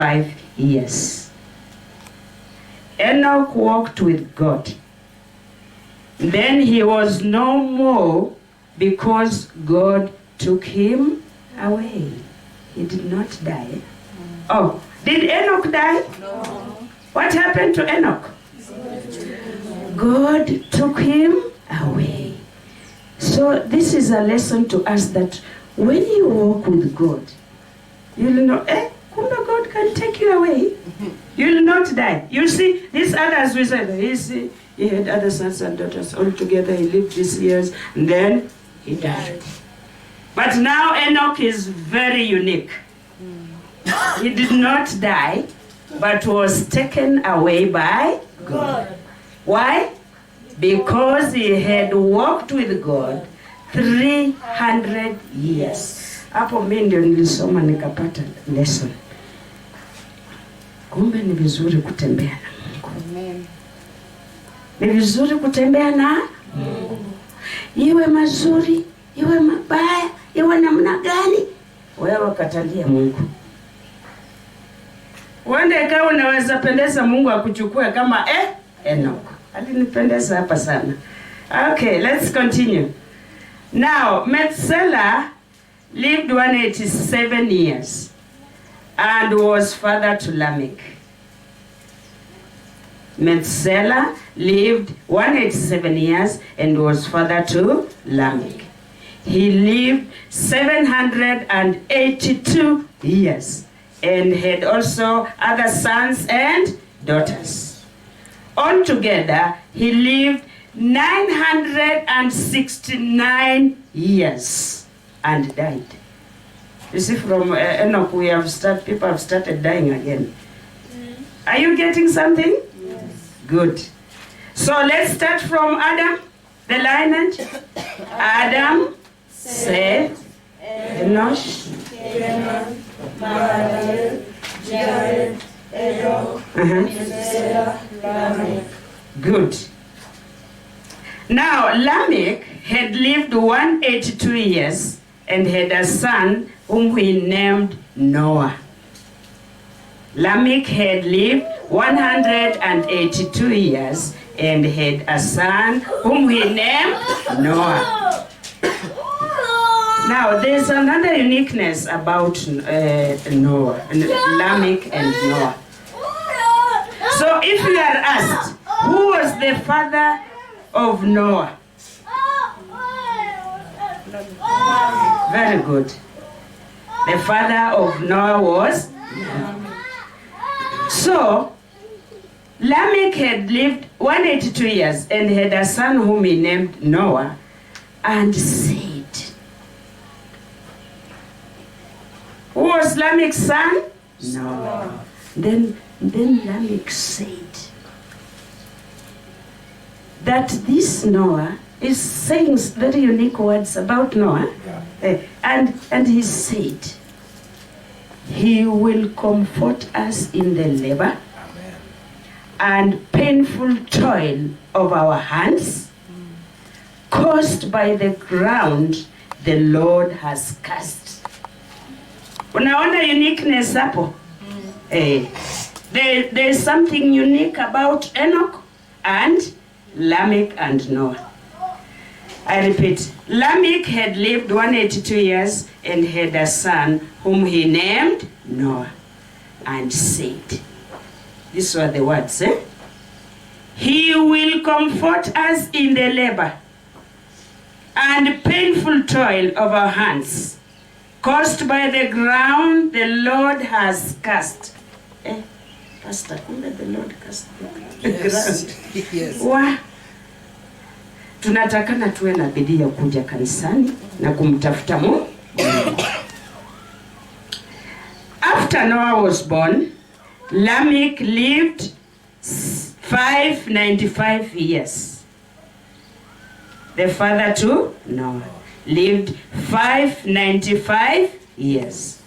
5 years. Enoch walked with God. Then he was no more because God took him away. He did not die. Oh, did Enoch die? No. What happened to Enoch? God took him away. So this is a lesson to us that when you walk with God, you'll know, God can take you away. You'll not die. You see, these others we said, he had other sons and daughters all together. He lived these years, and then he died. But now Enoch is very unique. He did not die, but was taken away by God. Why? Because he had walked with God 300 years. Hapo mimi ndio nilisoma nikapata lesson. Kumbe ni vizuri kutembea na Mungu. Amen. Ni vizuri kutembea na Mungu. Iwe mazuri, iwe mabaya, iwe namna gani, wewe katalia Mungu. Wende ikawa unaweza pendeza Mungu akuchukue kama Enoch. Alinipendeza hapa sana. Okay, let's continue. Now, Methuselah lived 187 years and was father to Lamech. Methuselah lived 187 years and was father to Lamech. He lived 782 years and had also other sons and daughters. Altogether, he lived 969 years and died. You see, from Enoch, people have started dying again. Are you getting something? Yes. Good. So let's start from Adam, the lineage. Adam, Seth, Enosh, Jared, Enoch, Methuselah, Lamech. Good. Now, Lamech had lived 182 years and had a son whom he named Noah. Lamech had lived 182 years and had a son whom he named Noah. Now, there's another uniqueness about Noah, Lamech and Noah. So if you are asked, who was the father of Noah? Very good. The father of Noah was Lamech. So, Lamech had lived 182 years and had a son whom he named Noah, and said, who was Lamech's son? Noah. Then Lamech said that this Noah is saying very unique words about Noah. Yeah. And he said, he will comfort us in the labor and painful toil of our hands, caused by the ground the Lord has cast. Unaona uniqueness hapo? There's something unique about Enoch and Lamech and Noah. I repeat, Lamech had lived 182 years and had a son whom he named Noah, and said, these were the words, he will comfort us in the labor and painful toil of our hands, caused by the ground the Lord has cast. Pastor, kumbe the Lord cast the ground. Yes. Wow. Tunatakana tuwe na bidii ya kuja kanisani na kumtafuta Mungu. After Noah was born, Lamech lived 595 years. The father to Noah lived 595 years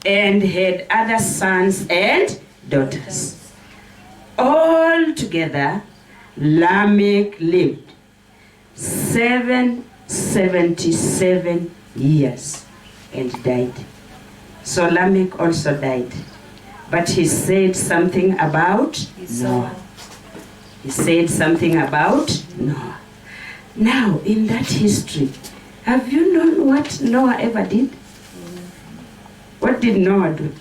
and had other sons and daughters. All together, Lamech lived 777 years and died. So Lamech also died. But he said something about Noah. He said something about Noah. Now, in that history, have you known what Noah ever did? What did Noah do?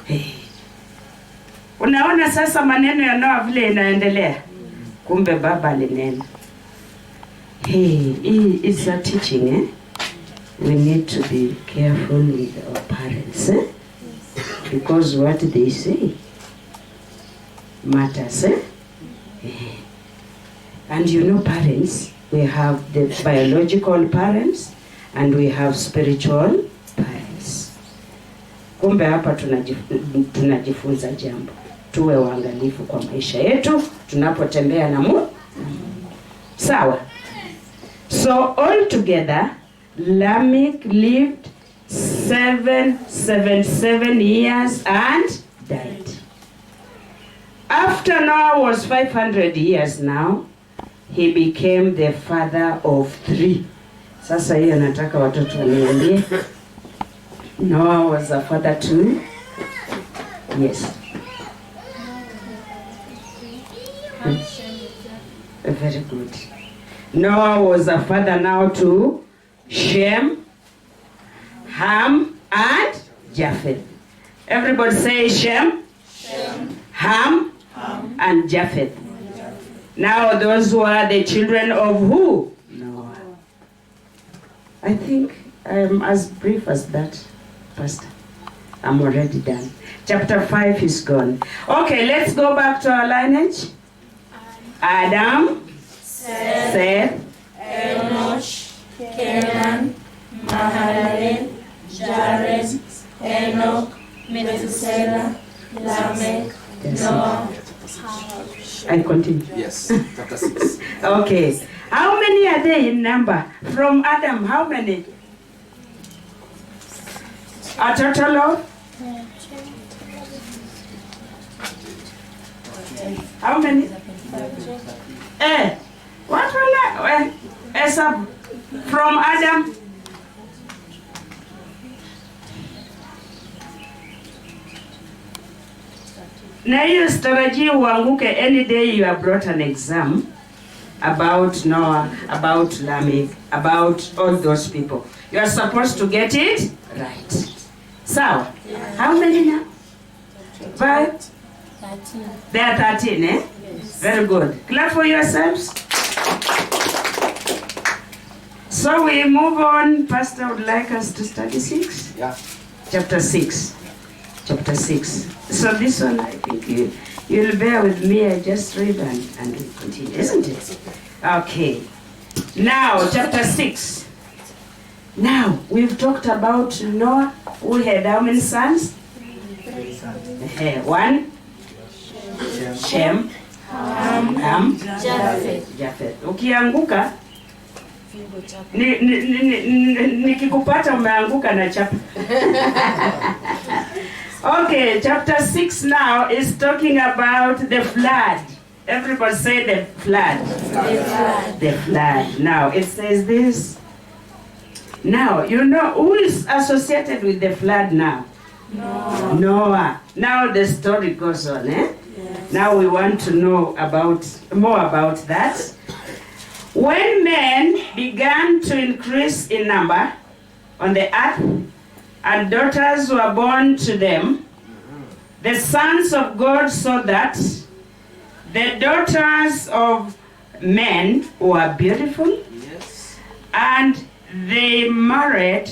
Hey. Unaona sasa maneno ya Noah vile inaendelea. Kumbe baba alinena. Hey, it's a teaching, eh? We need to be careful with our parents, eh? Because what they say matters, eh? And you know, parents, we have the biological parents and we have spiritual parents. Kumbe hapa tunajifunza jambo. Tuwe waangalifu kwa maisha yetu tunapotembea na Mungu. Sawa. So all together, Lamech lived 777 years and died. After Noah was 500 years now, he became the father of 3. Sasa hiyo nataka watoto waniambie. Noah was a father to? Yes. Very good. Noah was a father now to Shem, Ham, and Japheth. Everybody say Shem, Ham, and Japheth. Now those were the children of who? Noah. I think I'm as brief as that, Pastor. I'm already done. Chapter 5 is gone. Okay, let's go back to our lineage. Adam, Seth, Enosh, Kenan, Mahalalel, Jared, Enoch, Methuselah, Lamech, Noah. I continue. Yes, chapter 6. Okay. How many are there in number? From Adam, how many? A total of? How many? What will I? From Adam? Na hiyo strategy uanguke any day you are brought an exam about Noah, about Lamech, about all those people. You are supposed to get it right. So, how many now? 5? 13. They are 13, eh? Yes. Very good. Clap for yourselves. So we move on. Pastor would like us to study 6? Yeah. Chapter 6. Chapter 6. So this one, I think you'll bear with me. I just read and we continue, isn't it? Okay. Now, chapter 6. Now, we've talked about Noah, who had how many sons? 1. Shem, Ham, Japheth. Ukianguka nikikupata umeanguka na chapa. Okay, chapter 6 now is talking about the flood. Everybody say the flood. The flood. The flood. Now it says this. Now, you know who is associated with the flood now? Noah. Now the story goes on, eh? Yes. Now we want to know more about that. When men began to increase in number on the earth, and daughters were born to them, the sons of God saw that the daughters of men were beautiful, Yes. and they married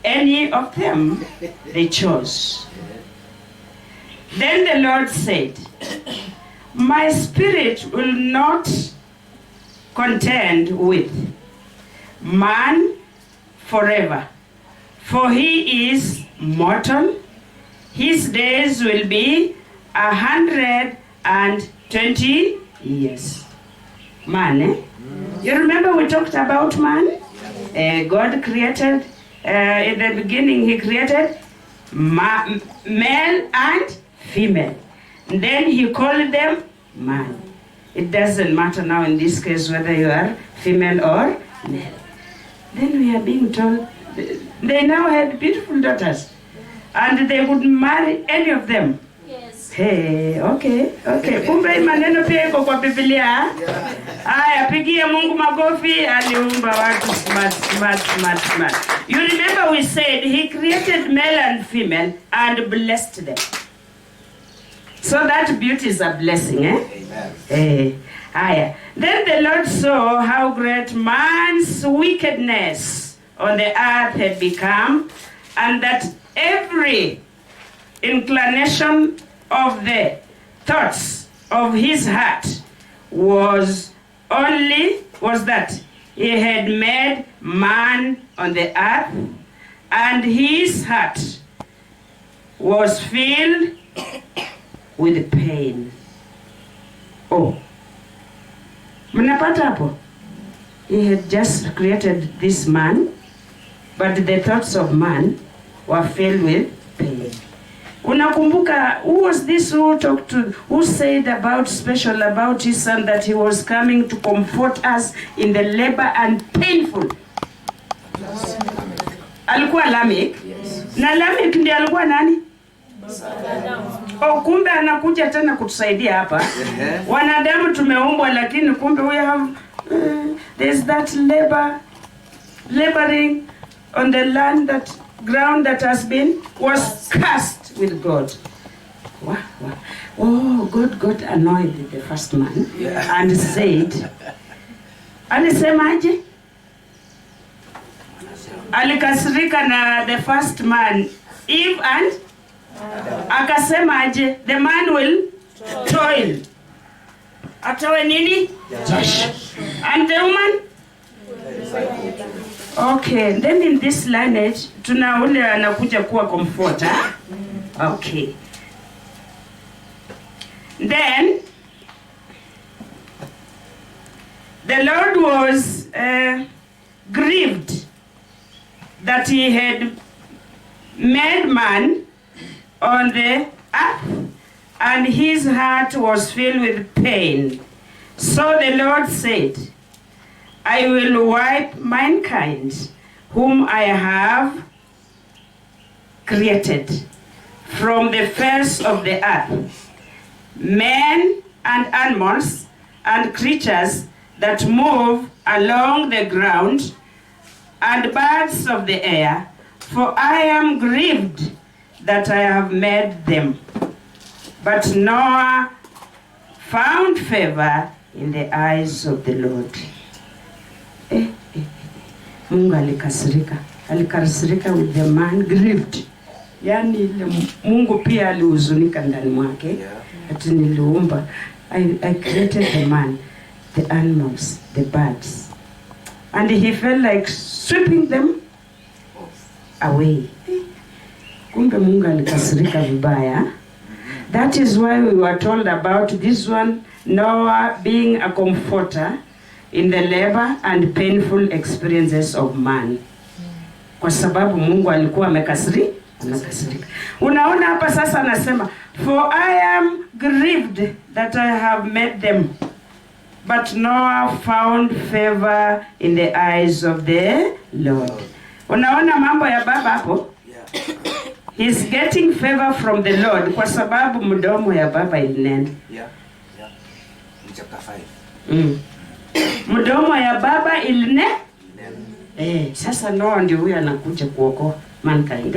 any of them they chose. Then the Lord said, my spirit will not contend with man forever, for he is mortal. His days will be 120 years. Man, eh? You remember we talked about man? God created, in the beginning he created male and female. And then he called them man. It doesn't matter now in this case whether you are female or male. Then we are being told they now had beautiful daughters. and they would marry any of them. Yes. Hey, okay. Kumbe maneno pia iko kwa Biblia. Aya, pigie Mungu makofi, aliumba watu smart. You remember we said he created male and female and blessed them. So that beauty is a blessing, eh? Amen. Aya. Then the Lord saw how great man's wickedness on the earth had become, and that every inclination of the thoughts of his heart was that he had made man on the earth, and his heart was filled with pain. Oh, mnapata hapo? He had just created this man, but the thoughts of man were filled with pain. Unakumbuka, who was this who said special about his son, that he was coming to comfort us in the labor and painful? Alikuwa Lamek. Na Lamek ndiye alikuwa nani? Kumbe anakuja tena kutusaidia hapa. Wanadamu tumeumbwa, lakini kumbe we have there's that laboring on the ground that was cursed with God. Wow. Oh, God got annoyed with the first man and said, alisemaje? Alikasirika na the first man, Eve, and akasemaje? The man will toil. Atoe nini? Jasho. And the woman? Okay, then in this lineage, tuna ule anakuja kuwa comforter. Okay. Then, the Lord was grieved that he had made man on the earth, and his heart was filled with pain. So the Lord said, I will wipe mankind, whom I have created, from the face of the earth, men and animals and creatures that move along the ground, and birds of the air, for I am grieved that I have made them. But Noah found favor in the eyes of the Lord. Mungu alikasirika with the man, grieved. Yani Mungu pia alihuzunika ndani mwake. Ati niliumba, I created the man, the animals, the birds, and he felt like sweeping them away. Kumbe Mungu alikasirika vibaya. That is why we were told about this one, Noah being a comforter in the labor and painful experiences of man. Kwa sababu Mungu alikuwa amekasirika. Unaona hapa sasa anasema, for I am grieved that I have made them. But Noah found favor in the eyes of the Lord. Unaona mambo ya baba hapo? He's getting favor from the Lord kwa sababu mdomo ya baba ilinena. In chapter 5. Mdomo ya baba iline. Sasa Noah ndio huyo anakuja kuokoa mankind.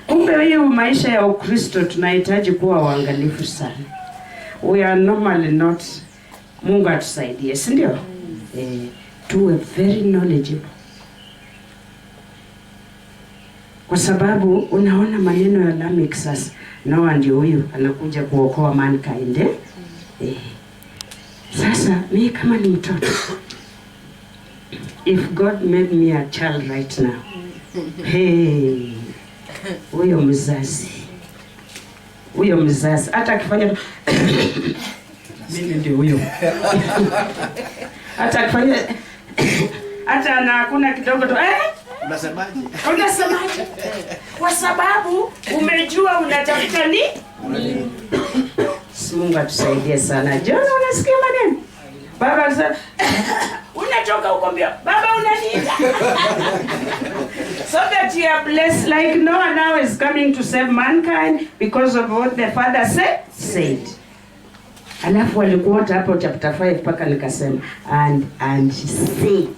Kumbe hiyo maisha ya Ukristo tunahitaji kuwa waangalifu sana. We are normally not, Mungu atusaidie, si ndio? Tuwe very knowledgeable. Kwa sababu unaona maneno ya Lamek sasa, Noah ndio huyu anakuja kuokoa mankind. Sasa mimi kama ni mtoto, if God made me a child right now, huyo mzazi hata akifanya mimi ndio huyo hata akifanya hata na hakuna kidogo tu unasemaje kwa sababu umejua unatafuta ni Mungu atusaidie sana. Jana unasikia maneno baba sasa unatoka huko mbio baba unaniita So that you are blessed, like Noah now is coming to save mankind because of what the Father said. Alafu walikuota hapo chapter 5 mpaka nikasema and she said